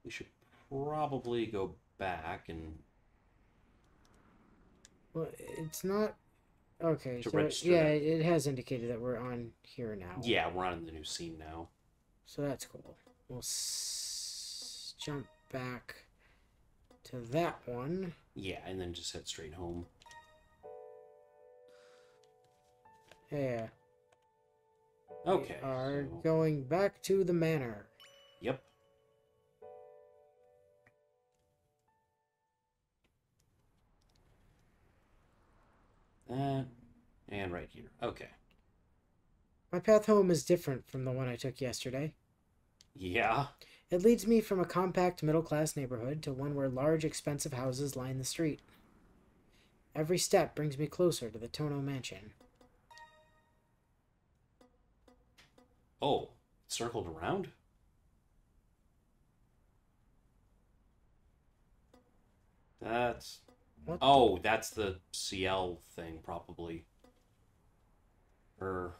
We should probably go back and Well, it's not... Okay, to so register yeah, that. it has indicated that we're on here now. Yeah, we're on the new scene now. So that's cool. We'll jump back to that one. Yeah, and then just head straight home. Yeah. We Okay, are so going back to the manor. yep. That and right here. Okay. My path home is different from the one I took yesterday. Yeah. It leads me from a compact middle-class neighborhood to one where large, expensive houses line the street. Every step brings me closer to the Tohno mansion. Oh, circled around? That's What the... oh, that's the CL thing probably. Or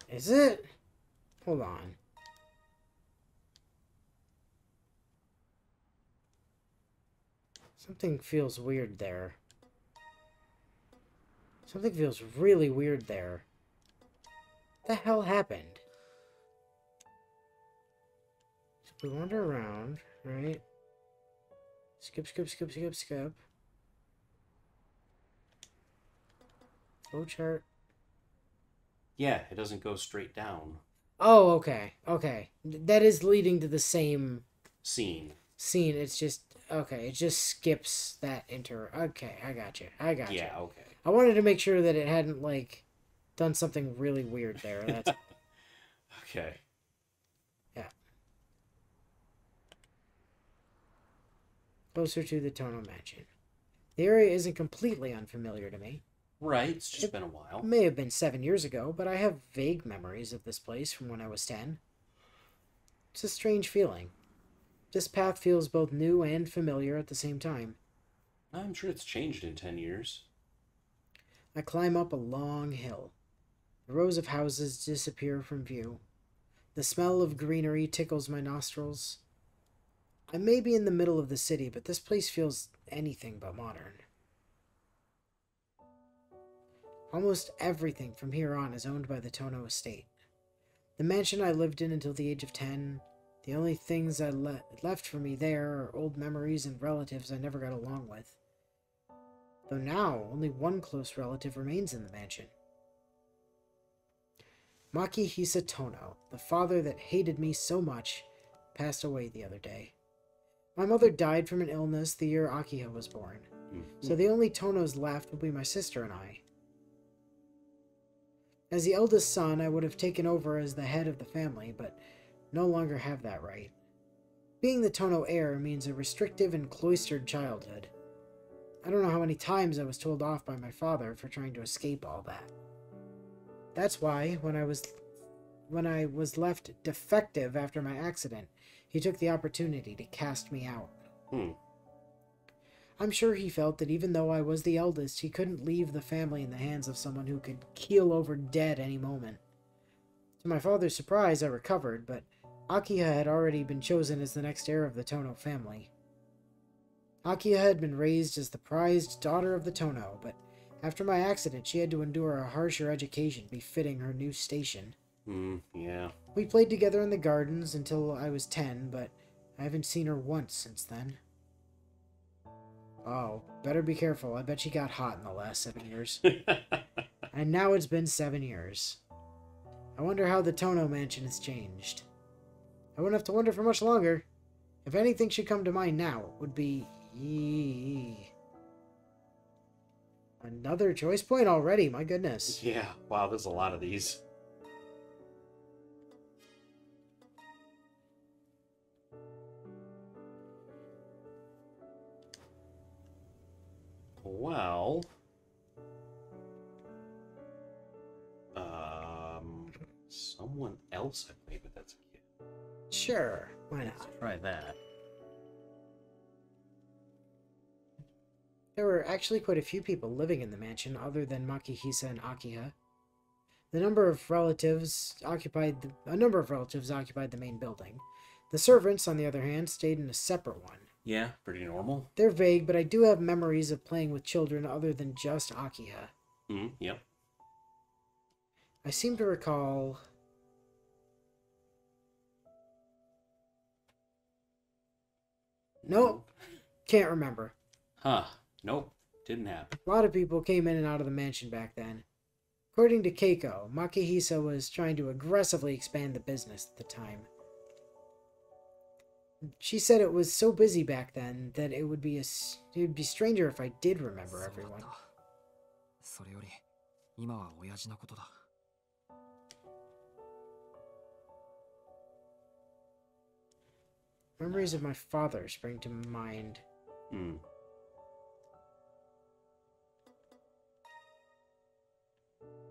Is it? Hold on. Something feels weird there. Something feels really weird there. What the hell happened? So we wander around, right? Skip, skip, skip, skip, skip. Flowchart. yeah, it doesn't go straight down. Oh, okay, okay. That is leading to the same Scene. scene. It's just okay. It just skips that inter. Okay, I got you. I got you. Yeah, okay. I wanted to make sure that it hadn't like done something really weird there. That's Okay. yeah. Closer to the Tohno mansion. The area isn't completely unfamiliar to me. Right, it's just It been a while. may have been 7 years ago, but I have vague memories of this place from when I was 10. It's a strange feeling. This path feels both new and familiar at the same time. I'm sure it's changed in 10 years. I climb up a long hill. The rows of houses disappear from view. The smell of greenery tickles my nostrils. I may be in the middle of the city, but this place feels anything but modern. Almost everything from here on is owned by the Tohno estate. The mansion I lived in until the age of 10, the only things left for me there are old memories and relatives I never got along with. Though now, only one close relative remains in the mansion. Makihisa Tohno, the father that hated me so much, passed away the other day. My mother died from an illness the year Akiha was born, Mm-hmm. so the only Tohnos left will be my sister and I. As the eldest son, I would have taken over as the head of the family, but no longer have that right. Being the Tohno heir means a restrictive and cloistered childhood. I don't know how many times I was told off by my father for trying to escape all that. That's why, when I was left defective after my accident, he took the opportunity to cast me out. Hmm. I'm sure he felt that even though I was the eldest, he couldn't leave the family in the hands of someone who could keel over dead any moment. To my father's surprise, I recovered, but Akiha had already been chosen as the next heir of the Tohno family. Akiha had been raised as the prized daughter of the Tohno, but after my accident, she had to endure a harsher education befitting her new station. Yeah. We played together in the gardens until I was 10, but I haven't seen her once since then. Oh, better be careful. I bet she got hot in the last 7 years. And now it's been 7 years. I wonder how the Tohno mansion has changed. I wouldn't have to wonder for much longer. If anything should come to mind now, it would be... Another choice point already, my goodness. Yeah. Wow, there's a lot of these. Well, someone else I played with as a kid. Sure, why not? Let's try that. There were actually quite a few people living in the mansion other than Makihisa and Akiha. A number of relatives occupied the main building. The servants, on the other hand, stayed in a separate one. Yeah, pretty normal. They're vague, but I do have memories of playing with children other than just Akiha. Yep. I seem to recall... Nope. Can't remember. Huh. Nope. Didn't happen. A lot of people came in and out of the mansion back then. According to Keiko, Makihisa was trying to aggressively expand the business at the time. She said it was so busy back then that it would be stranger if I did remember everyone. Memories of my father spring to mind.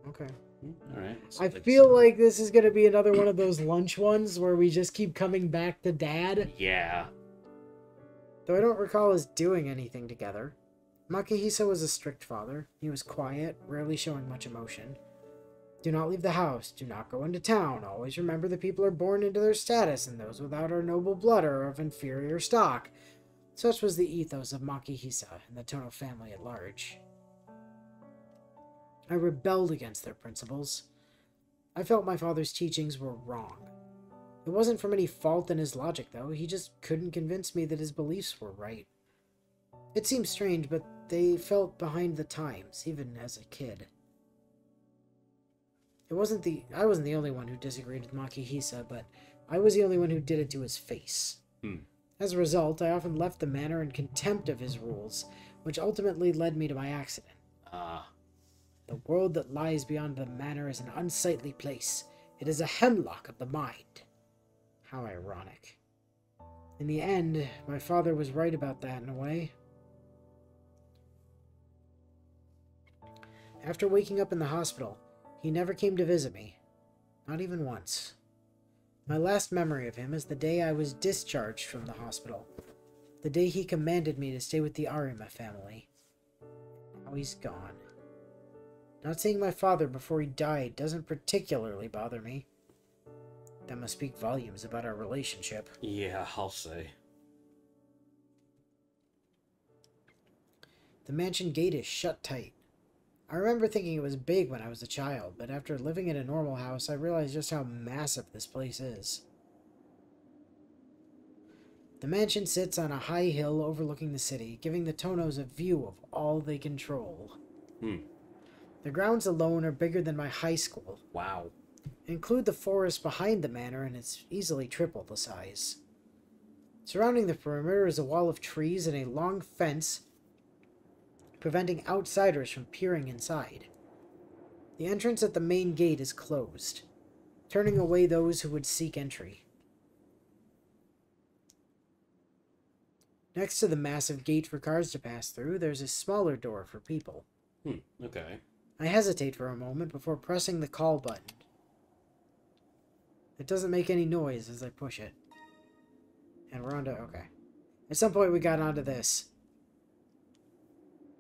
Okay. Alright. I feel like this is going to be another one of those lunch ones where we just keep coming back to Dad. Yeah. Though I don't recall us doing anything together. Makihisa was a strict father. He was quiet, rarely showing much emotion. Do not leave the house. Do not go into town. Always remember the people are born into their status, and those without are noble blood or of inferior stock. Such was the ethos of Makihisa and the Tohno family at large. I rebelled against their principles. I felt my father's teachings were wrong. It wasn't from any fault in his logic, though. He just couldn't convince me that his beliefs were right. It seems strange, but they felt behind the times, even as a kid. I wasn't the only one who disagreed with Makihisa, but I was the only one who did it to his face. As a result, I often left the manor in contempt of his rules, which ultimately led me to my accident. The world that lies beyond the manor is an unsightly place. It is a hemlock of the mind. How ironic. In the end, my father was right about that in a way. After waking up in the hospital, he never came to visit me. Not even once. My last memory of him is the day I was discharged from the hospital. The day he commanded me to stay with the Arima family. Now he's gone. Not seeing my father before he died doesn't particularly bother me. That must speak volumes about our relationship. Yeah, I'll say. The mansion gate is shut tight. I remember thinking it was big when I was a child, but after living in a normal house, I realized just how massive this place is. The mansion sits on a high hill overlooking the city, giving the Tohnos a view of all they control. The grounds alone are bigger than my high school. Wow. Include the forest behind the manor, and it's easily triple the size. Surrounding the perimeter is a wall of trees and a long fence, preventing outsiders from peering inside. The entrance at the main gate is closed, turning away those who would seek entry. Next to the massive gate for cars to pass through, there's a smaller door for people. Okay. I hesitate for a moment before pressing the call button. It doesn't make any noise as I push it. And we're onto... okay. At some point we got onto this.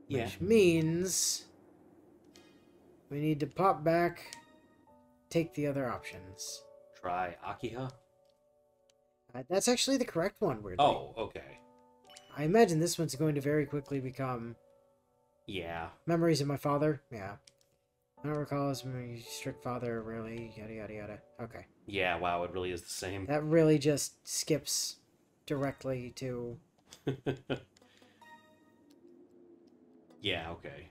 Yeah. Which means... we need to pop back, take the other options. Try Akiha? That's actually the correct one, weirdly. Oh, okay. I imagine this one's going to very quickly become... yeah. Memories of my father? Yeah. I don't recall as my strict father, really, yada yada yada. Okay. Yeah, wow, it really is the same. That really just skips directly to... yeah, okay.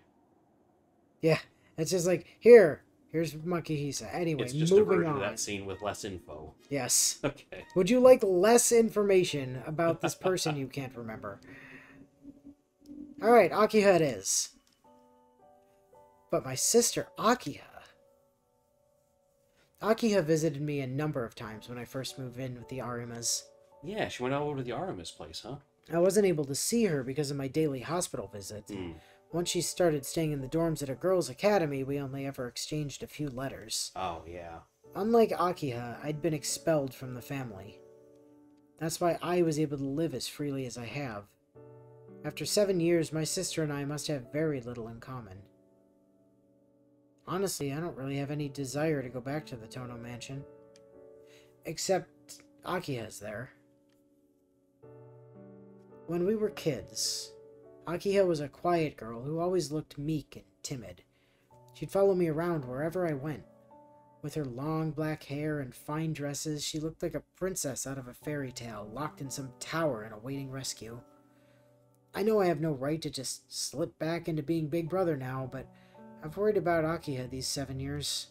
yeah, it's just like, here's Makihisa. Anyway, It's just a moving version on. of that scene with less info. Yes. Okay. Would you like less information about this person you can't remember? Alright, Akiha it is. But my sister, Akiha. Akiha visited me a number of times when I first moved in with the Arimas. Yeah, she went all over to the Artemis place, huh? I wasn't able to see her because of my daily hospital visits. Once she started staying in the dorms at a girls' academy, we only ever exchanged a few letters. Oh, yeah. Unlike Akiha, I'd been expelled from the family. That's why I was able to live as freely as I have. After 7 years, my sister and I must have very little in common. Honestly, I don't really have any desire to go back to the Tohno mansion. Except Akiha's there. When we were kids, Akiha was a quiet girl who always looked meek and timid. She'd follow me around wherever I went. With her long black hair and fine dresses, she looked like a princess out of a fairy tale, locked in some tower and awaiting rescue. I know I have no right to just slip back into being Big Brother now, but I've worried about Akiha these 7 years.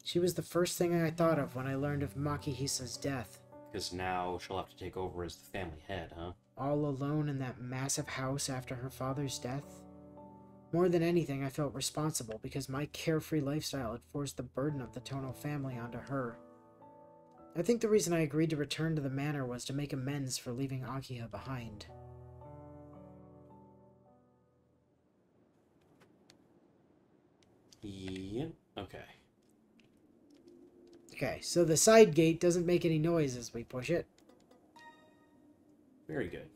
She was the first thing I thought of when I learned of Makihisa's death. Because now she'll have to take over as the family head, huh? All alone in that massive house after her father's death. More than anything, I felt responsible because my carefree lifestyle had forced the burden of the Tohno family onto her. I think the reason I agreed to return to the manor was to make amends for leaving Akiha behind. Yeah, okay. Okay, so the side gate doesn't make any noise as we push it. Very good.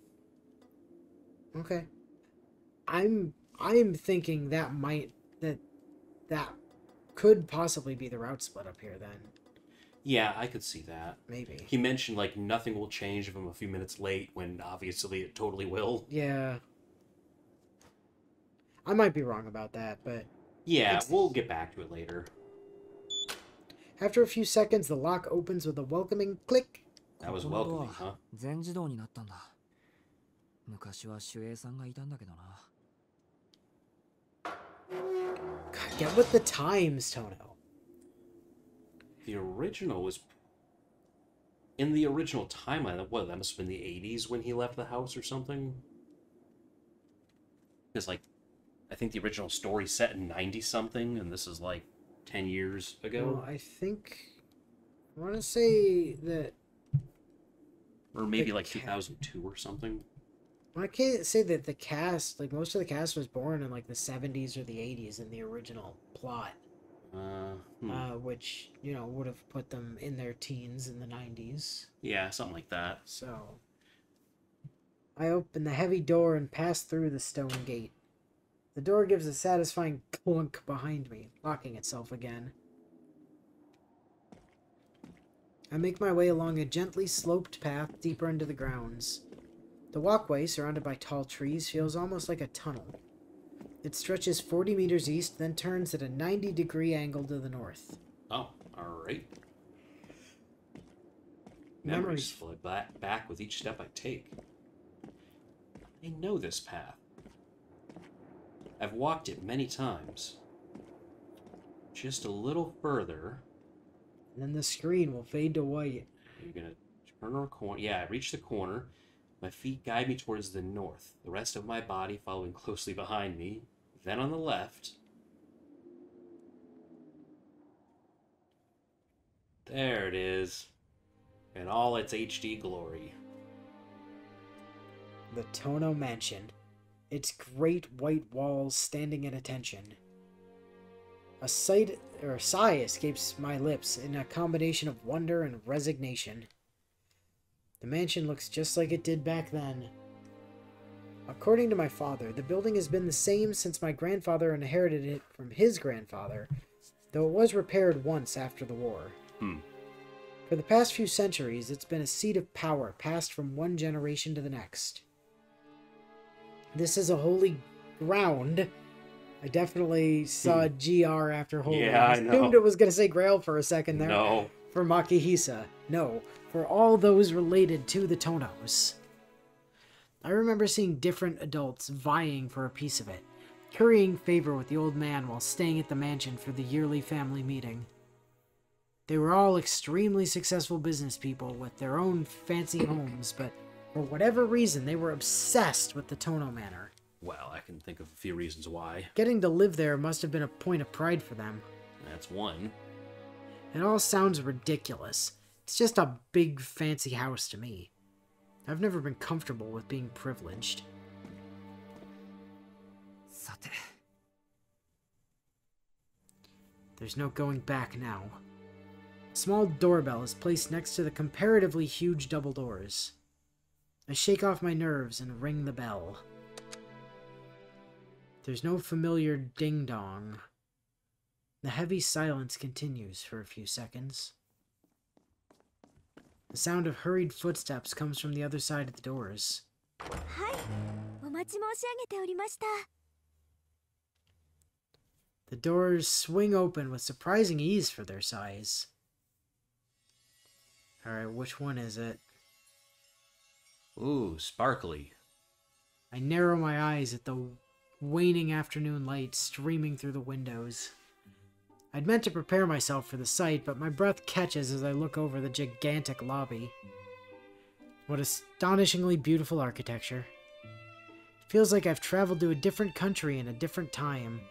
Okay. I'm thinking that that could possibly be the route split up here then. Yeah, I could see that. Maybe. He mentioned, like, nothing will change if I'm a few minutes late, when obviously it totally will. Yeah. I might be wrong about that, but... Yeah, we'll get back to it later. After a few seconds, the lock opens with a welcoming click. That was welcoming, huh? 全自動になったんだ。昔は守衛さんがいたんだけどな。God, get with the times, Tohno. The original was... In the original timeline, what, that must have been the 80s when he left the house or something? Because, like, I think the original story's set in 90-something, and this is, like, 10 years ago. Well, I think... I want to say that... Or maybe, like, 2002 or something. Well, I can't say that the cast, like, most of the cast was born in, like, the 70s or the 80s in the original plot. Which, you know, would have put them in their teens in the 90s. Yeah, something like that. So... I open the heavy door and pass through the stone gate. The door gives a satisfying clunk behind me, locking itself again. I make my way along a gently sloped path deeper into the grounds. The walkway, surrounded by tall trees, feels almost like a tunnel. It stretches 40 meters east, then turns at a 90-degree angle to the north. Oh, alright. Memories flood back with each step I take. I know this path. I've walked it many times. Just a little further. And then the screen will fade to white. You're gonna turn a corner. Yeah, I reach the corner. My feet guide me towards the north, the rest of my body following closely behind me. Then on the left. There it is. In all its HD glory. The Tohno Mansion. Its great white walls standing at attention. A sigh escapes my lips in a combination of wonder and resignation. The mansion looks just like it did back then. According to my father, the building has been the same since my grandfather inherited it from his grandfather, though it was repaired once after the war. For the past few centuries, it's been a seat of power passed from one generation to the next. This is a holy ground. I definitely saw GR after holy. Yeah, I know. Assumed it was going to say Grail for a second there. No. For Makihisa. No. For all those related to the Tohnos. I remember seeing different adults vying for a piece of it, currying favor with the old man while staying at the mansion for the yearly family meeting. They were all extremely successful business people with their own fancy homes, but for whatever reason, they were obsessed with the Tohno Manor. Well, I can think of a few reasons why. Getting to live there must have been a point of pride for them. That's one. It all sounds ridiculous. It's just a big, fancy house to me. I've never been comfortable with being privileged. さて。 There's no going back now. A small doorbell is placed next to the comparatively huge double doors. I shake off my nerves and ring the bell. There's no familiar ding-dong. The heavy silence continues for a few seconds. The sound of hurried footsteps comes from the other side of the doors. はい、お待ち申し上げておりました。 The doors swing open with surprising ease for their size. Alright, which one is it? Ooh, sparkly. I narrow my eyes at the waning afternoon light streaming through the windows. I'd meant to prepare myself for the sight, but my breath catches as I look over the gigantic lobby. What astonishingly beautiful architecture. It feels like I've traveled to a different country in a different time.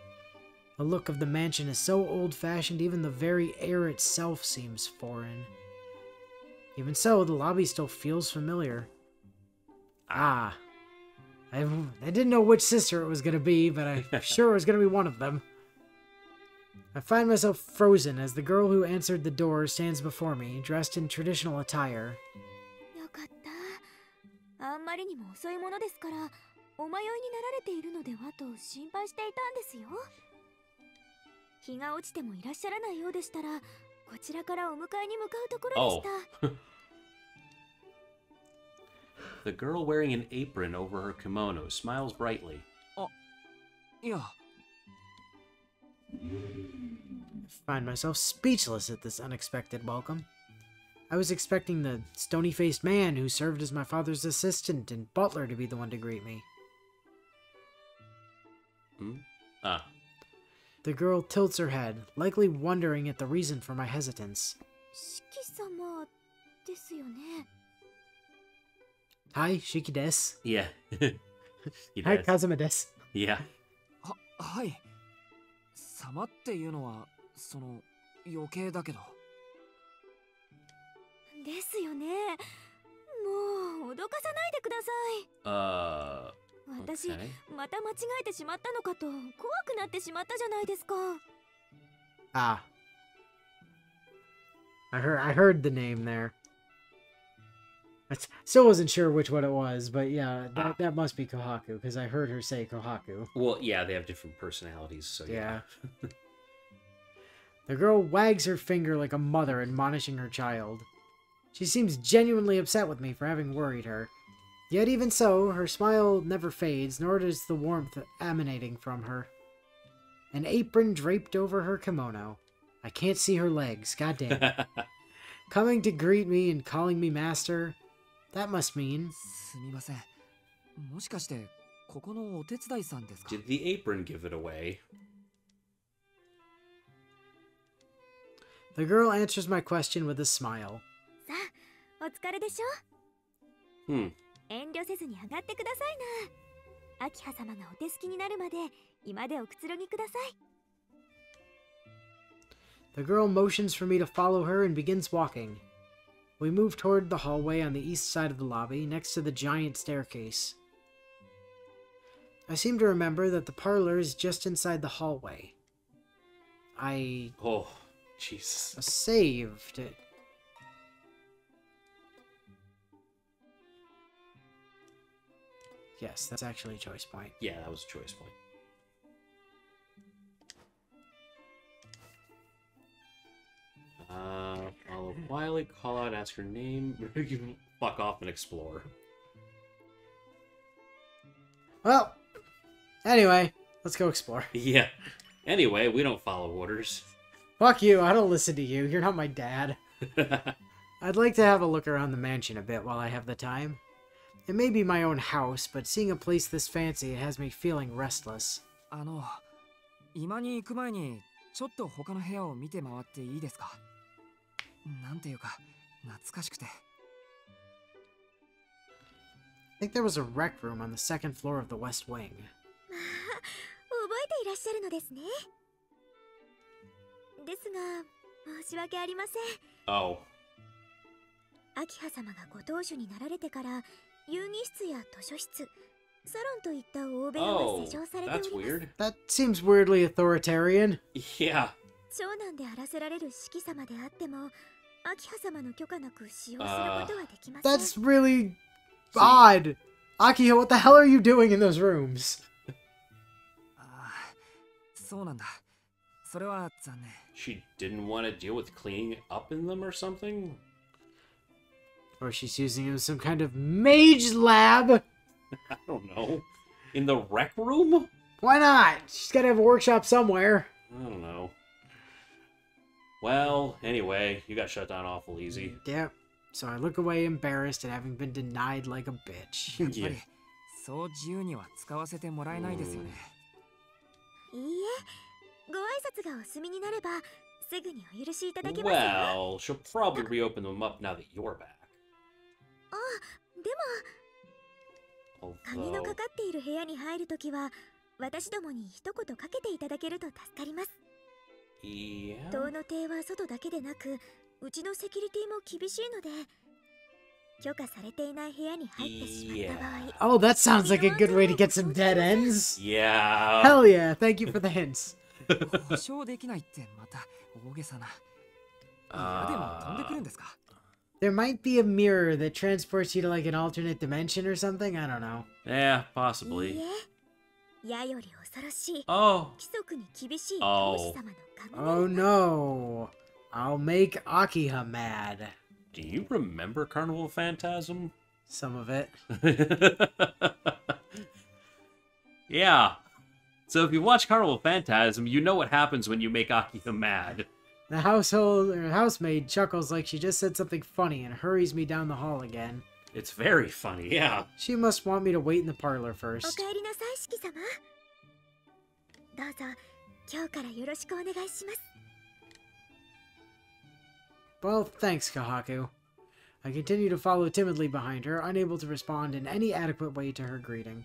The look of the mansion is so old-fashioned, even the very air itself seems foreign. Even so, the lobby still feels familiar. Ah. I didn't know which sister it was going to be, but I'm sure it was going to be one of them. I find myself frozen as the girl who answered the door stands before me, dressed in traditional attire. よかった。あんまりにも遅いものですから、お迷いになられているのではと心配していたんですよ。日が落ちてもいらっしゃらないようでしたら、こちらからお迎えに向かうところでした。The girl wearing an apron over her kimono smiles brightly. Yeah. I find myself speechless at this unexpected welcome. I was expecting the stony-faced man who served as my father's assistant and butler to be the one to greet me. Ah. The girl tilts her head, likely wondering at the reason for my hesitance. 四季様ですよね。 Hi, Shiki desu. Yeah. He Hi, does. Kazuma desu. Yeah. はい。様っていうのは、余計だけど。ですよね。もう脅かさないでください。私、 okay. また間違えてしまったのかと怖くなってしまったじゃないですか。 Ah. I heard the name there. I still wasn't sure which one it was, but yeah, that must be Kohaku, because I heard her say Kohaku. Well, yeah, they have different personalities, so yeah. The girl wags her finger like a mother admonishing her child. She seems genuinely upset with me for having worried her. Yet even so, her smile never fades, nor does the warmth emanating from her. An apron draped over her kimono. I can't see her legs, goddamn. Coming to greet me and calling me master, that must mean... すみません。もしかして、ここのお手伝いさんですか? Did the apron give it away? The girl answers my question with a smile. さあ、お疲れでしょ。遠慮せずに上がってくださいな。秋葉様がお手すきになるまで今でおくつろぎください。 The girl motions for me to follow her and begins walking. We move toward the hallway on the east side of the lobby, next to the giant staircase. I seem to remember that the parlor is just inside the hallway. Oh, Jesus. Saved it. Yes, that's actually a choice point. Yeah, that was a choice point. Follow quietly, call out, ask her name, fuck off and explore. Well, anyway, let's go explore. Yeah. Anyway, we don't follow orders. Fuck you, I don't listen to you. You're not my dad. I'd like to have a look around the mansion a bit while I have the time. It may be my own house, but seeing a place this fancy has me feeling restless. 今に行く前にちょっと他の部屋を見て回っていいですか? なんていうか懐かしくて。 I think there was a rec room on the second floor of the west wing. 覚えていらっしゃるのですね。ですが、申し訳ありません。Oh. 秋葉様がご当主になられてから、遊戯室や図書室、サロンといった大部屋が施錠されております。 That's weird. That seems weirdly authoritarian. Yeah. 長男であらせられる四季様であっても、秋葉様の許可なく使用することはできません。 That's really odd. Akiha, what the hell are you doing in those rooms? そうなんだ。それは残念。 She didn't want to deal with cleaning up in them or something? Or she's using it as some kind of mage lab. I don't know. In the rec room? Why not? She's got to have a workshop somewhere. I don't know. Well, anyway, you got shut down awful easy. Yep. So I look away embarrassed at having been denied like a bitch. やっぱりそう自由には使わせてもらえないですよね。いいえ、ご挨拶がお済みになればすぐにお許しいただけますよ。 Well, she'll probably reopen them up now that you're back. あ、でも鍵の Although... かかっている部屋に入るときは私どもに一言かけていただけると助かります。 Yeah? 塔の邸は外だけでなくうちのセキュリティも厳しいので許可されていない部屋に入ってしまった場合 Oh, that sounds like a good way to get some dead ends. Yeah. Hell yeah, thank you for the hints. 保証できないってまた大げさな。いやでも飛んでくるんですか。 There might be a mirror that transports you to like an alternate dimension or something? I don't know. Yeah, いい possibly. え、矢より恐ろしい Oh. 規則に厳しい当主様の Oh 雷 no. I'll make Akiha mad. Do you remember Carnival Phantasm? Some of it. Yeah. So if you watch Carnival Phantasm, you know what happens when you make Akiha mad. The housemaid chuckles like she just said something funny and hurries me down the hall again. It's very funny, yeah. She must want me to wait in the parlor お first. 帰りなさい四季様どうぞ今日からよろしくお願いします Well, thanks, Kahaku. I continue to follow timidly behind her, unable to respond in any adequate way to her greeting.